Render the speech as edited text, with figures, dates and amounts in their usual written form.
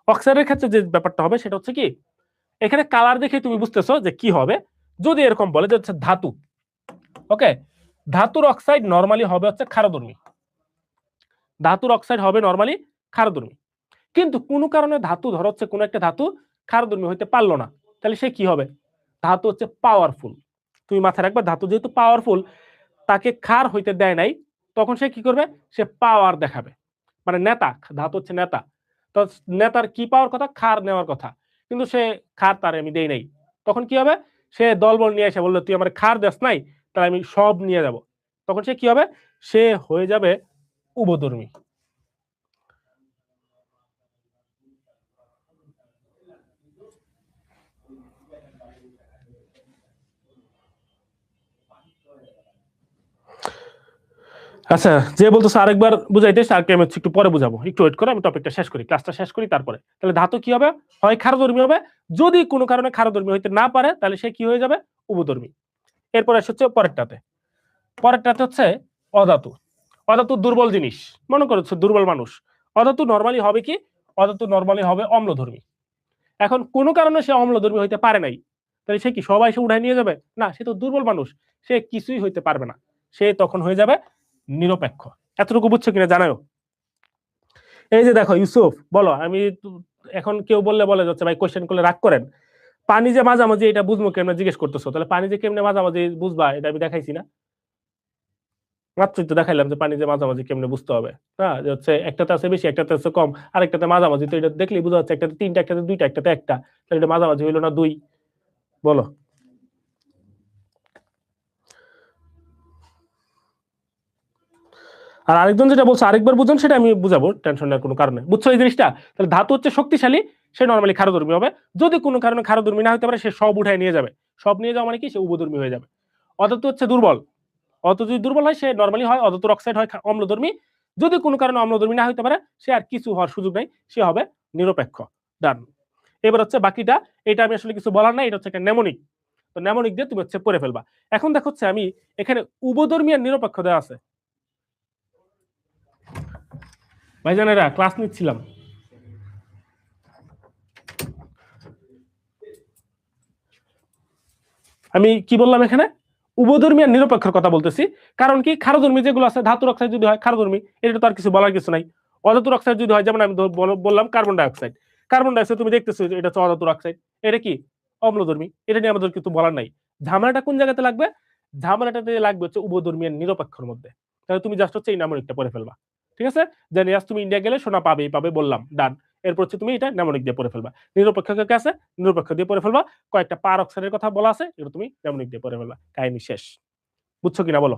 অক্সাইডের ক্ষেত্রে যে ব্যাপারটা হবে সেটা হচ্ছে কি, এখানে কালার দেখে তুমি বুঝতেছো যে কি হবে। যদি এরকম বলে যে হচ্ছে ধাতু, ওকে, ধাতুর অক্সাইড নরমালি হবে হচ্ছে ক্ষারধর্মী, ধাতুর অক্সাইড হবে নরমালি ক্ষারধর্মী। কিন্তু কোনো কারণে ধাতু, ধর হচ্ছে কোনো একটা ধাতু ক্ষারধর্মী হইতে পারলো না, তাহলে সে কি হবে? ধাতু হচ্ছে পাওয়ারফুল। তুমি মাথায় রাখবা, ধাতু যেহেতু পাওয়ারফুল, তাকে ক্ষার হইতে দেয় নাই, তখন সে কি করবে? সে পাওয়ার দেখাবে, মানে নেতা। ধাতু হচ্ছে নেতা, তো নেতার কি পাওয়ার কথা? ক্ষার নেওয়ার কথা, কিন্তু সে ক্ষার তারে আমি দেই নাই। তখন কি হবে? সে দলবল নিয়ে এসে বললো তুই আমার ক্ষার দেস নাই, তাহলে আমি সব নিয়ে যাব। তখন সে কি হবে? সে হয়ে যাবে উভধর্মী। আচ্ছা, যে বলতেছে আরেকবার বুঝাইতে, স্যারকে আমি একটু পরে বুঝাবো, একটু ওয়েট করো, আমি টপিকটা শেষ করি, ক্লাসটা শেষ করি, তারপরে। তাহলে ধাতু কি হবে? হয় ক্ষারধর্মী হবে, যদি কোনো কারণে ক্ষারধর্মী হইতে না পারে তাহলে সে কি হয়ে যাবে? উভধর্মী। এরপরে হচ্ছে পরেরটাতে, পরেরটাতে হচ্ছে অধাতু। অধাতু দুর্বল জিনিস, মনে করছো দুর্বল মানুষ। অধাতু নরমালি হবে কি? অধাতু নরমালি হবে অম্লধর্মী। এখন কোনো কারণে সে অম্লধর্মী হইতে পারে নাই, তাহলে সে কি সবাই সে উঠাই নিয়ে যাবে? না, সে তো দুর্বল মানুষ, সে কিছুই হইতে পারবে না, সে তখন হয়ে যাবে নিরপেক্ষ। এতটুকু বুঝছো কিনা জানাও। এই যে দেখো ইউসুফ, বলো, আমি এখন কেউ বললে বলে যাচ্ছে ভাই কোশ্চেন করলে রাগ করেন, পানি যে মাঝামাঝি এটা বুঝবো কেমনে জিজ্ঞেস করতেছো? তাহলে পানি যে কেমনে মাঝামাঝি বুঝবা এটা আমি দেখাইছি না? মাত্রই তো দেখাইলাম যে পানি যে মাঝামাঝি কেমনে বুঝতে হবে। না, যে হচ্ছে একটাতে আছে বেশি, একটাতে আছে কম, আর একটাতে মাঝামাঝি, তো এটা দেখলেই বোঝা যাচ্ছে একটাতে তিনটা, একটাতে দুইটা, একটাতে একটা, তাহলে এটা মাঝামাঝি হইলো না দুই? বলো। আর আরেকজন যেটা বলছে আরেকবার বুঝুন, সেটা আমি বুঝাবো, টেনশন নেওয়ার কোনো কারণে। বুঝছো এই জিনিসটা? তাহলে ধাতু হচ্ছে শক্তিশালী, সে নরমালি ক্ষারধর্মী হবে। যদি কোনো কারণে ক্ষারধর্মী না হতে পারে, সে সব উঠায় নিয়ে যাবে। সব নিয়ে যাওয়া মানে কি? সে উভধর্মী হয়ে যাবে। অধাতু হচ্ছে দুর্বল, অত যদি দুর্বল হয় সে নরমালি হয় অধাতুর অক্সাইড, হয় অম্লধর্মী। যদি কোনো কারণে অম্লধর্মী না হতে পারে, সে আর কিছু হওয়ার সুযোগ নাই, সে হবে নিরপেক্ষ। ডান। এবার হচ্ছে বাকিটা, এটা আমি আসলে কিছু বলার নাই, এটা হচ্ছে একটা নেমোনিক। তো নেমোনিক দিয়ে তুমি হচ্ছে পড়ে ফেলবা। এখন দেখো হচ্ছে আমি এখানে উভধর্মী আর নিরপেক্ষ দেওয়া আছে। ভাইজানেরা ক্লাস নিচ্ছিলাম। আমি কি বললাম এখানে? উভধর্মী আর নিরপেক্ষের কথা বলতেছি। কারণ কি, ক্ষারধর্মী যেগুলো আছে, ধাতুর অক্সাইড যদি হয় ক্ষারধর্মী, এটা তো আর কিছু বলার কিছু নাই। অধাতুর অক্সাইড যদি হয়, যেমন আমি বললাম কার্বন ডাইঅক্সাইড, কার্বন ডাইঅক্সাইড তুমি দেখতেছো এটা হচ্ছে অধাতুর অক্সাইড, এটা কি? অম্লধর্মী। এটা নিয়ে আমাদের কিছু বলার নাই। ঝামেলাটা কোন জায়গাতে লাগবে? ঝামেলাটাতে লাগবে হচ্ছে উভধর্মী আর নিরপেক্ষের মধ্যে। তাহলে তুমি জাস্ট হচ্ছে এই নামনিকটা পড়ে ফেলবা। ঠিক আছে? দেন ইয়াস, তুমি ইন্ডিয়া গেলে সোনা পাবেই পাবে, বললাম, ডান। এরপর হচ্ছে তুমি এটা নামনিক দিয়ে পড়ে ফেলবা। নিরপেক্ষ কে আছে? নিরপেক্ষ দিয়ে পড়ে ফেলবা। কয়েকটা পার অক্সাইডের কথা বলা আছে, এগুলো তুমি নামনিক দিয়ে পড়ে ফেলবা, কাহিনী শেষ। বুঝছো কিনা বলো।